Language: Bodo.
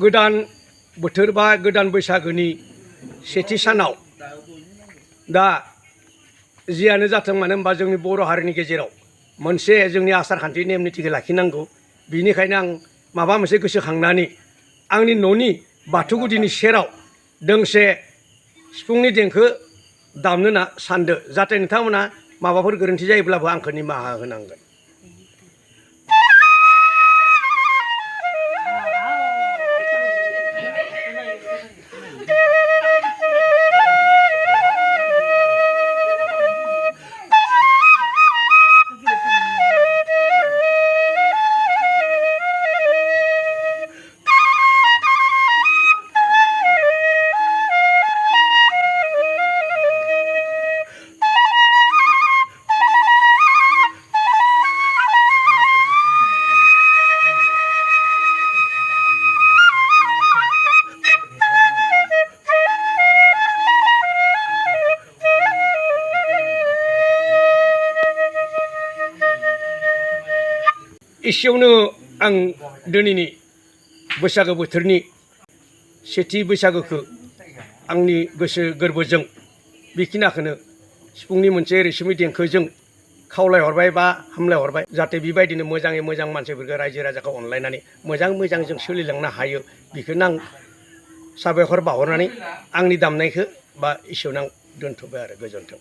गोदान बोथोर बा गोदान बैसागोनि सेथि सानाव दा जियानो जाथों मानो होनबा जोंनि बर' हारिनि गेजेराव मोनसे जोंनि आसार खान्थि नेम निथिखौ लाखिनांगौ। बिनिखायनो आं माबा मोनसे गोसोखांनानै आंनि न'नि बाथौ गुदिनि सेराव दोंसे सिफुंनि देंखो दामनो सानदो, जाहाथे नोंथांमोना माबाफोर गोरोन्थि जायोब्लाबो आंखौ निमाहा होनांगोन। एसेयावनो आं दिनैनि बैसागो बोथोरनि सेथि बैसागोखौ आंनि गोसो गोरबोजों बेखिनिखौनो सिफुंनि मोनसे रैसुमै देंखोजों खावलायहरबाय बा हामलायहरबाय, जाहाथे बेबायदिनो मोजाङै मोजां मानसिफोरखौ रायजो राजाखौ अनलायनानै मोजां जों सोलिलांनो हायो। बेखौनो आं साबायखर बावहरनानै आंनि दामनायखौ बा एसेयावनो आं दोनथ'बाय आरो गोजोन्थों।